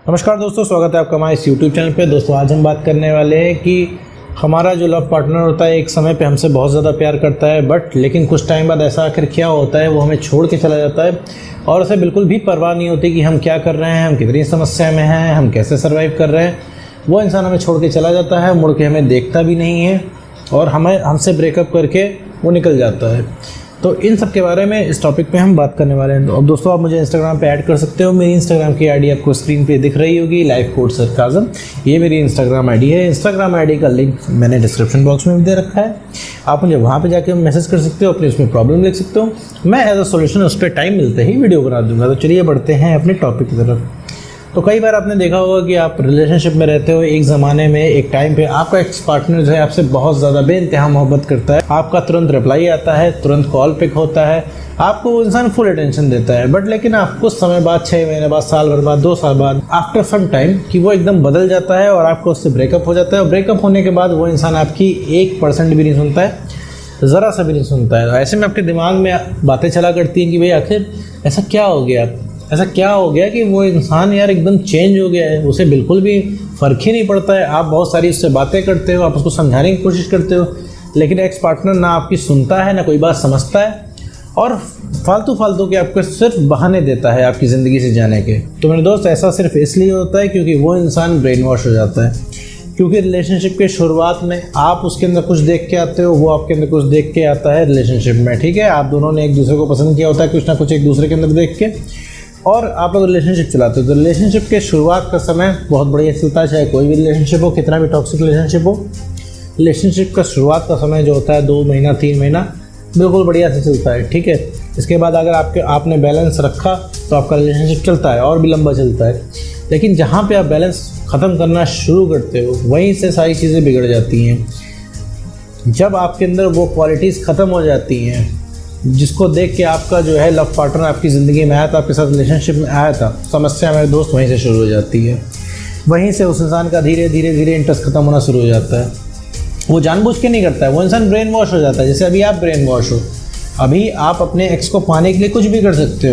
नमस्कार दोस्तों, स्वागत है आपका हमारे इस यूट्यूब चैनल पे। दोस्तों आज हम बात करने वाले हैं कि हमारा जो लव पार्टनर होता है एक समय पे हमसे बहुत ज़्यादा प्यार करता है लेकिन कुछ टाइम बाद ऐसा आखिर क्या होता है, वो हमें छोड़ के चला जाता है और उसे बिल्कुल भी परवाह नहीं होती कि हम क्या कर रहे हैं, हम कितनी समस्या में हैं, हम कैसे सर्वाइव कर रहे हैं। वो इंसान हमें छोड़ के चला जाता है, मुड़ के हमें देखता भी नहीं है और हमसे ब्रेकअप करके वो निकल जाता है। तो इन सब के बारे में इस टॉपिक पे हम बात करने वाले हैं। तो अब दोस्तों आप मुझे इंस्टाग्राम पे ऐड कर सकते हो। मेरी इंस्टाग्राम की आईडी आपको स्क्रीन पे दिख रही होगी, लाइफ कोड सरकाज़म। ये मेरी इंस्टाग्राम आईडी है। इंस्टाग्राम आईडी का लिंक मैंने डिस्क्रिप्शन बॉक्स में भी दे रखा है। आप मुझे वहाँ पे जाके मैसेज कर सकते हो, अपनी उसमें प्रॉब्लम लिख सकते हो। मैं एज अ सोल्यूशन उस पर टाइम मिलते ही वीडियो बना दूंगा। तो चलिए बढ़ते हैं अपने टॉपिक की तरफ। तो कई बार आपने देखा होगा कि आप रिलेशनशिप में रहते हो, एक ज़माने में एक टाइम पे आपका एक्स पार्टनर जो है आपसे बहुत ज़्यादा बेइंतहा मोहब्बत करता है। आपका तुरंत रिप्लाई आता है, तुरंत कॉल पिक होता है, आपको वो इंसान फुल अटेंशन देता है। लेकिन आप कुछ समय बाद, 6 महीने बाद, साल भर बाद, 2 साल बाद, आफ्टर सम टाइम कि वो एकदम बदल जाता है और आपको उससे ब्रेकअप हो जाता है। और ब्रेकअप होने के बाद वो इंसान आपकी 1% भी नहीं सुनता है, ज़रा सा भी नहीं सुनता है। ऐसे में आपके दिमाग में बातें चला करती हैं कि भाई आखिर ऐसा क्या हो गया कि वो इंसान यार एकदम चेंज हो गया है, उसे बिल्कुल भी फ़र्क ही नहीं पड़ता है। आप बहुत सारी उससे बातें करते हो, आप उसको समझाने की कोशिश करते हो, लेकिन एक्स पार्टनर ना आपकी सुनता है, ना कोई बात समझता है और फालतू के आपको सिर्फ बहाने देता है आपकी ज़िंदगी से जाने के। तो मेरे दोस्त, ऐसा सिर्फ इसलिए होता है क्योंकि वो इंसान ब्रेन वॉश हो जाता है। क्योंकि रिलेशनशिप के शुरुआत में आप उसके अंदर कुछ देख के आते हो, वो आपके अंदर कुछ देख के आता है रिलेशनशिप में, ठीक है। आप दोनों ने एक दूसरे को पसंद किया होता है कुछ ना कुछ एक दूसरे के अंदर देख के, और आप लोग रिलेशनशिप चलाते हो। तो रिलेशनशिप के शुरुआत का समय बहुत बढ़िया चलता है, चाहे कोई भी रिलेशनशिप हो, कितना भी टॉक्सिक रिलेशनशिप हो। रिलेशनशिप का शुरुआत का समय जो होता है 2 महीना 3 महीना बिल्कुल बढ़िया से चलता है, ठीक है। इसके बाद अगर आपने बैलेंस रखा तो आपका रिलेशनशिप चलता है और भी लंबा चलता है। लेकिन जहाँ पे आप बैलेंस ख़त्म करना शुरू करते हो, वहीं से सारी चीज़ें बिगड़ जाती हैं। जब आपके अंदर वो क्वालिटीज़ ख़त्म हो जाती हैं जिसको देख के आपका जो है लव पार्टनर आपकी ज़िंदगी में आया था, आपके साथ रिलेशनशिप में आया था, समस्या मेरे दोस्त वहीं से शुरू हो जाती है। वहीं से उस इंसान का धीरे धीरे इंटरेस्ट ख़त्म होना शुरू हो जाता है। वो जानबूझ के नहीं करता है, वो इंसान ब्रेन वॉश हो जाता है। जैसे अभी आप ब्रेन वॉश हो, अभी आप अपने एक्स को पाने के लिए कुछ भी कर सकते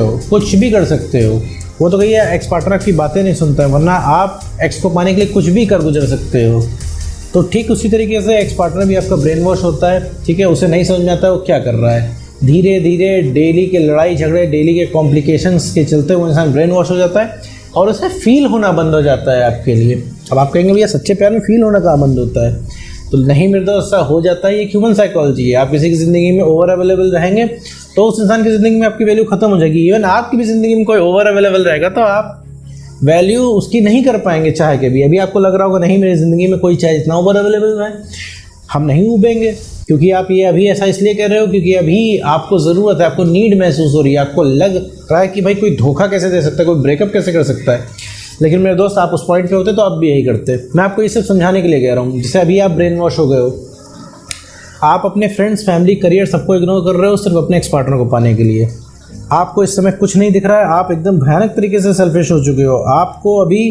हो। वो तो कहिए एक्स पार्टनर आपकी बातें नहीं सुनता है, वरना आप एक्स को पाने के लिए कुछ भी कर गुजर सकते हो। तो ठीक उसी तरीके से एक्स पार्टनर भी आपका ब्रेन वॉश होता है, ठीक है। उसे नहीं समझ में आता है वो क्या कर रहा है। धीरे धीरे डेली के लड़ाई झगड़े, डेली के कॉम्प्लिकेशंस के चलते वो इंसान ब्रेन वॉश हो जाता है और उसे फील होना बंद हो जाता है आपके लिए। अब आप कहेंगे भैया सच्चे प्यार में फील होना कहाँ बंद होता है? तो नहीं मेरे दोस्त, ऐसा हो जाता है। ये ह्यूमन साइकोलॉजी है। आप किसी की ज़िंदगी में ओवर अवेलेबल रहेंगे तो उस इंसान की ज़िंदगी में आपकी वैल्यू ख़त्म हो जाएगी। इवन आपकी भी ज़िंदगी में कोई ओवर अवेलेबल रहेगा तो आप वैल्यू उसकी नहीं कर पाएंगे चाह के भी। अभी आपको लग रहा होगा नहीं मेरी ज़िंदगी में कोई चाहे इतना ओवर अवेलेबल है, हम नहीं उबेंगे। क्योंकि आप ये अभी ऐसा इसलिए कर रहे हो क्योंकि अभी आपको ज़रूरत है, आपको नीड महसूस हो रही है, आपको लग रहा है कि भाई कोई धोखा कैसे दे सकता है, कोई ब्रेकअप कैसे कर सकता है। लेकिन मेरे दोस्त, आप उस पॉइंट पे होते तो आप भी यही करते। मैं आपको ये सब समझाने के लिए कह रहा हूँ। जैसे अभी आप ब्रेन वॉश हो गए हो, आप अपने फ्रेंड्स, फैमिली, करियर सबको इग्नोर कर रहे हो सिर्फ अपने एक्स पार्टनर को पाने के लिए। आपको इस समय कुछ नहीं दिख रहा है, आप एकदम भयानक तरीके से सेल्फिश हो चुके हो। आपको अभी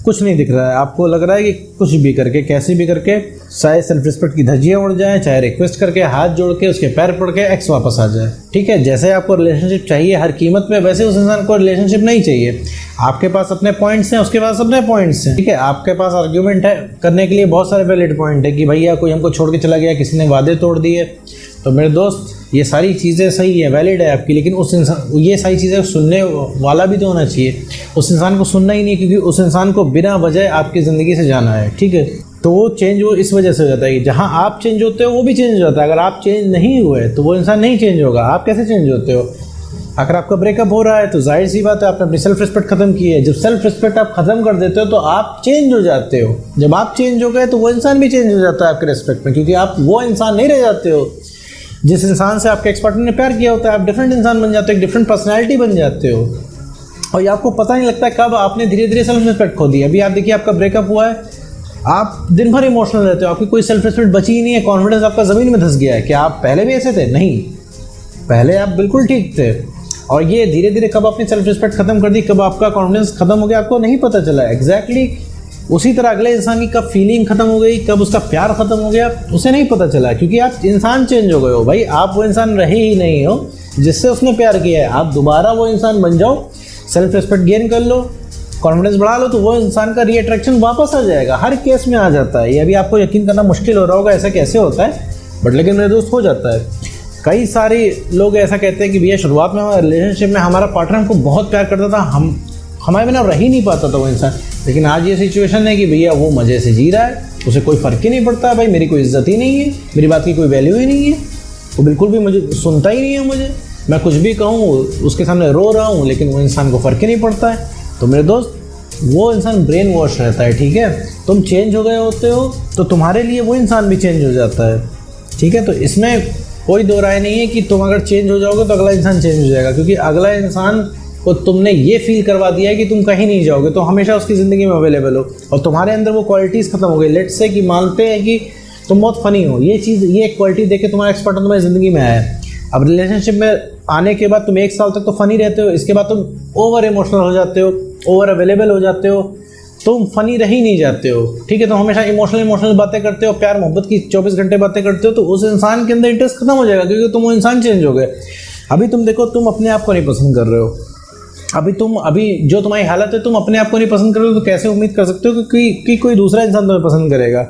कुछ नहीं दिख रहा है, आपको लग रहा है कि कुछ भी करके, कैसे भी करके, चाहे सेल्फ रिस्पेक्ट की धज्जियाँ उड़ जाएं, चाहे रिक्वेस्ट करके हाथ जोड़ के उसके पैर पड़ के एक्स वापस आ जाए, ठीक है। जैसे आपको रिलेशनशिप चाहिए हर कीमत पे, वैसे उस इंसान को रिलेशनशिप नहीं चाहिए। आपके पास अपने पॉइंट्स हैं, उसके पास अपने पॉइंट्स हैं, ठीक है। आपके पास आर्ग्यूमेंट है करने के लिए बहुत सारे वैलिड पॉइंट है कि भैया कोई हमको छोड़ के चला गया, किसी ने वादे तोड़ दिए। तो मेरे दोस्त, ये सारी चीज़ें सही है, वैलिड है आपकी, लेकिन उस इंसान, ये सारी चीज़ें सुनने वाला भी तो होना चाहिए। उस इंसान को सुनना ही नहीं, क्योंकि उस इंसान को बिना वजह आपकी ज़िंदगी से जाना है, ठीक है। तो वो चेंज वो इस वजह से हो जाता है कि जहाँ आप चेंज होते हो वो भी चेंज हो जाता है। अगर आप चेंज नहीं हुए तो वो इंसान नहीं चेंज होगा। आप कैसे चेंज होते हो? अगर आपका ब्रेकअप हो रहा है तो जाहिर सी बात है आपने अपनी सेल्फ रिस्पेक्ट खत्म की है। जब सेल्फ रिस्पेक्ट आप खत्म कर देते हो तो आप चेंज हो जाते हो। जब आप चेंज हो गए तो वो इंसान भी चेंज हो जाता है आपके रिस्पेक्ट में, क्योंकि आप वो इंसान नहीं रह जाते हो जिस इंसान से आपके एक्स पार्टनर ने प्यार किया होता है। आप डिफरेंट इंसान बन जाते हो, एक डिफरेंट पर्सनैलिटी बन जाते हो और ये आपको पता नहीं लगता कब आपने धीरे धीरे सेल्फ रिस्पेक्ट खो दी। अभी आप देखिए, आपका ब्रेकअप हुआ है, आप दिन भर इमोशनल रहते हो, आपकी कोई सेल्फ रिस्पेक्ट बची ही नहीं है, कॉन्फिडेंस आपका ज़मीन में धंस गया है। क्या आप पहले भी ऐसे थे? नहीं, पहले आप बिल्कुल ठीक थे। और ये धीरे धीरे कब आपने सेल्फ रिस्पेक्ट खत्म कर दी, कब आपका कॉन्फिडेंस खत्म हो गया, आपको नहीं पता चला। एग्जैक्टली उसी तरह अगले इंसान की कब फीलिंग खत्म हो गई, कब उसका प्यार खत्म हो गया, उसे नहीं पता चला, क्योंकि आप इंसान चेंज हो गए हो। भाई आप वो इंसान रहे ही नहीं हो जिससे उसने प्यार किया है। आप दोबारा वो इंसान बन जाओ, सेल्फ रिस्पेक्ट गेन कर लो, कॉन्फिडेंस बढ़ा लो तो वो इंसान का रीअट्रैक्शन वापस आ जाएगा। हर केस में आ जाता है। ये अभी आपको यकीन करना मुश्किल हो रहा होगा ऐसा कैसे होता है, बट लेकिन मेरे दोस्त हो जाता है। कई सारे लोग ऐसा कहते हैं कि भैया शुरुआत में हमारे रिलेशनशिप में हमारा पार्टनर हमको बहुत प्यार करता था, हमारे बिना रह ही नहीं पाता था वो इंसान, लेकिन आज ये सिचुएशन है कि भैया वो मज़े से जी रहा है, उसे कोई फ़र्क ही नहीं पड़ता, भाई मेरी कोई इज्जत ही नहीं है, मेरी बात की कोई वैल्यू ही नहीं है, वो बिल्कुल भी मुझे सुनता ही नहीं है। मुझे मैं कुछ भी कहूँ उसके सामने रो रहा हूँ, लेकिन वो इंसान को फ़र्क ही नहीं पड़ता है। तो मेरे दोस्त वो इंसान ब्रेन वॉश रहता है, ठीक है। तुम चेंज हो गए होते हो तो तुम्हारे लिए वो इंसान भी चेंज हो जाता है, ठीक है। तो इसमें कोई दो राय नहीं है कि तुम अगर चेंज हो जाओगे तो अगला इंसान चेंज हो जाएगा, क्योंकि अगला इंसान को तुमने ये फील करवा दिया है कि तुम कहीं नहीं जाओगे, तो हमेशा उसकी ज़िंदगी में अवेलेबल हो और तुम्हारे अंदर वो क्वालिटीज़ खत्म हो गई। लेट्स से कि मानते हैं कि तुम बहुत फ़नी हो, ये चीज़ ये एक क्वालिटी देख के तुम्हारा एक्सपर्ट तुम्हारी ज़िंदगी में आया है। अब रिलेशनशिप में आने के बाद तुम 1 साल तक तो फ़नी रहते हो, इसके बाद तुम ओवर इमोशनल हो जाते हो, ओवर अवेलेबल हो जाते हो, तुम फ़नी रह ही नहीं जाते हो, ठीक है। तो हमेशा इमोशनल बातें करते हो, प्यार मोहब्बत की 24 घंटे बातें करते हो, तो उस इंसान के अंदर इंटरेस्ट खत्म हो जाएगा, क्योंकि तुम वो इंसान चेंज हो गए। अभी तुम देखो, तुम अपने आप को नहीं पसंद कर रहे हो, अभी जो तुम्हारी हालत है तुम अपने आप को नहीं पसंद कर रहे हो, तो कैसे उम्मीद कर सकते हो कि कोई दूसरा इंसान तुम्हें पसंद करेगा।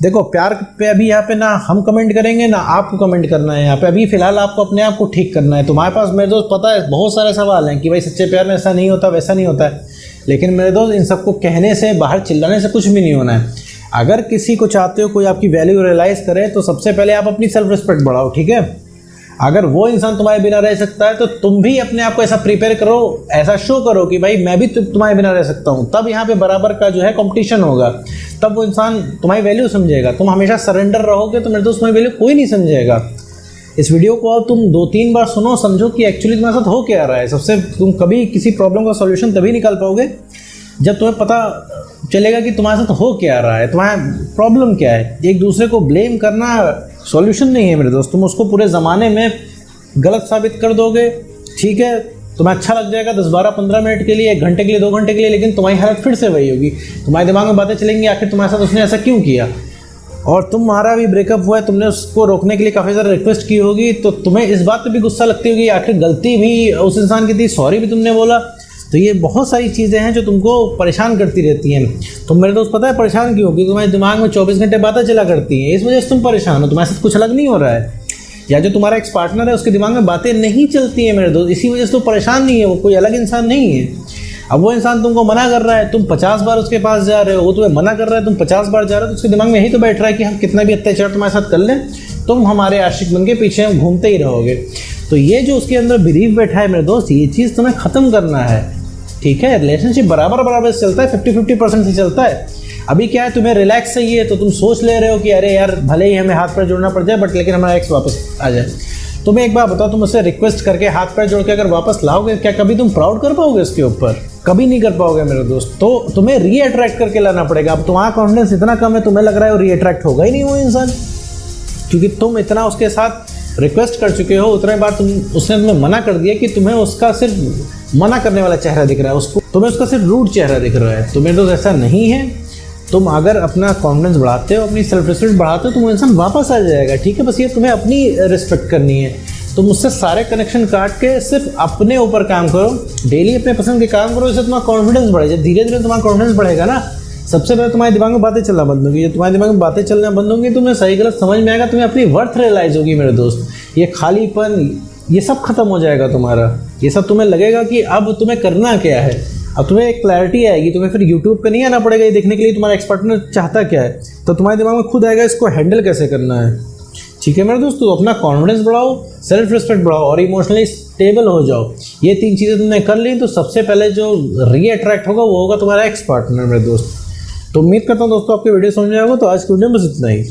देखो प्यार पे अभी यहाँ पे ना हम कमेंट करेंगे ना आपको कमेंट करना है यहाँ पे। अभी फिलहाल आपको अपने आप को ठीक करना है। तुम्हारे पास मेरे दोस्त पता है बहुत सारे सवाल हैं कि भाई सच्चे प्यार में ऐसा नहीं होता वैसा नहीं होता है, लेकिन मेरे दोस्त इन सबको कहने से बाहर चिल्लाने से कुछ भी नहीं होना है। अगर किसी को चाहते हो कोई आपकी वैल्यू रियलाइज़ करे तो सबसे पहले आप अपनी सेल्फ रिस्पेक्ट बढ़ाओ, ठीक है। अगर वो इंसान तुम्हारे बिना रह सकता है तो तुम भी अपने आप को ऐसा प्रिपेयर करो, ऐसा शो करो कि भाई मैं भी तुम्हारे बिना रह सकता हूँ। तब यहाँ पे बराबर का जो है कंपटीशन होगा, तब वो इंसान तुम्हारी वैल्यू समझेगा। तुम हमेशा सरेंडर रहोगे तो मेरे दोस्त तुम्हारी वैल्यू कोई नहीं समझेगा। इस वीडियो को तुम 2-3 बार सुनो, समझो कि एक्चुअली तुम्हारे साथ हो क्या रहा है। सबसे तुम कभी किसी प्रॉब्लम का सॉल्यूशन तभी निकाल पाओगे जब तुम्हें पता चलेगा कि तुम्हारे साथ हो क्या रहा है, तुम्हारा प्रॉब्लम क्या है। एक दूसरे को ब्लेम करना सॉल्यूशन नहीं है मेरे दोस्त। तुम उसको पूरे ज़माने में गलत साबित कर दोगे, ठीक है, तुम्हें अच्छा लग जाएगा 10, 12, 15 मिनट के लिए, 1 घंटे के लिए, 2 घंटे के लिए, लेकिन तुम्हारी हालत फिर से वही होगी। तुम्हारे दिमाग में बातें चलेंगी आखिर तुम्हारे साथ उसने ऐसा क्यों किया। और तुम्हारा भी ब्रेकअप हुआ है, तुमने उसको रोकने के लिए काफ़ी ज़्यादा रिक्वेस्ट की होगी, तो तुम्हें इस बात पर भी गुस्सा लगती होगी आखिर गलती भी उस इंसान की थी, सॉरी भी तुमने बोला। तो ये बहुत सारी चीज़ें हैं जो तुमको परेशान करती रहती हैं। तो मेरे दोस्त पता है परेशान क्यों? क्योंकि तुम्हारे दिमाग में 24 घंटे बातें चला करती हैं, इस वजह से तुम परेशान हो। तुम्हारे साथ कुछ अलग नहीं हो रहा है, या जो तुम्हारा एक्स पार्टनर है उसके दिमाग में बातें नहीं चलती हैं मेरे दोस्त, इसी वजह से तो परेशान नहीं है। वो कोई अलग इंसान नहीं है। अब वो इंसान तुमको मना कर रहा है, तुम 50 बार उसके पास जा रहे हो, वो तुम्हें मना कर रहा है, तुम 50 बार जा रहे हो, तो उसके दिमाग में यही तो बैठ रहा है कि हम कितना भी अत्याचार तुम्हारे साथ कर लें तुम हमारे आशिक बन के पीछे घूमते ही रहोगे। तो ये जो उसके अंदर बिलीव बैठा है मेरे दोस्त, ये चीज़ तुम्हें ख़त्म करना है, ठीक है। रिलेशनशिप बराबर से चलता है, 50-50% से चलता है। अभी क्या है, तुम्हें रिलैक्स चाहिए तो तुम सोच ले रहे हो कि अरे यार भले ही हमें हाथ पैर जोड़ना पड़ जाए, बट लेकिन हमारा एक्स वापस आ जाए। तुम्हें एक बात बताओ, तुम उससे रिक्वेस्ट करके हाथ पैर जोड़ के अगर वापस लाओगे, क्या कभी तुम प्राउड कर पाओगे उसके ऊपर? कभी नहीं कर पाओगे मेरे दोस्त। तो तुम्हें रीअट्रैक्ट करके लाना पड़ेगा। अब तुम्हारा कॉन्फिडेंस इतना कम है, तुम्हें लग रहा है वो रीअट्रैक्ट होगा ही नहीं वो इंसान, क्योंकि तुम इतना उसके साथ रिक्वेस्ट कर चुके हो, उतने बार उसने तुम्हें मना कर दिया कि तुम्हें उसका सिर्फ मना करने वाला चेहरा दिख रहा है, उसको तुम्हें उसका सिर्फ रूड चेहरा दिख रहा है। तो मेरे दोस्त ऐसा नहीं है। तुम अगर अपना कॉन्फिडेंस बढ़ाते हो, अपनी सेल्फ रिस्पेक्ट बढ़ाते हो, तो वो इंसान वापस आ जाएगा, ठीक है। बस ये तुम्हें अपनी रिस्पेक्ट करनी है। तुम उससे सारे कनेक्शन काट के सिर्फ अपने ऊपर काम करो, डेली अपने पसंद के काम करो, इससे तुम्हारा कॉन्फिडेंस बढ़े। जब धीरे धीरे तुम्हारा कॉन्फिडेंस बढ़ेगा ना, सबसे पहले तुम्हारे दिमाग में बातें चलना बंद होगी। जब तुम्हारे दिमाग में बातें चलना बंद होंगी, तुम्हें सही गलत समझ में आएगा, तुम्हें अपनी वर्थ रियलाइज होगी मेरे दोस्त। ये खालीपन, ये सब खत्म हो जाएगा तुम्हारा। ये सब तुम्हें लगेगा कि अब तुम्हें करना क्या है। अब तुम्हें एक क्लैरिटी आएगी। तुम्हें फिर यूट्यूब पे नहीं आना पड़ेगा ये देखने के लिए तुम्हारा एक्स पार्टनर चाहता क्या है। तो तुम्हारे दिमाग में खुद आएगा इसको हैंडल कैसे करना है, ठीक है मेरे दोस्त। तो अपना कॉन्फिडेंस बढ़ाओ, सेल्फ रिस्पेक्ट बढ़ाओ और इमोशनली स्टेबल हो जाओ। ये 3 चीज़ें तुमने कर ली तो सबसे पहले जो रीअट्रैक्ट होगा वो होगा तुम्हारा एक्स पार्टनर मेरे दोस्त। तो उम्मीद करता हूँ दोस्तों आपकी वीडियो समझ में आएगा। तो आज की वीडियो में बस इतना ही।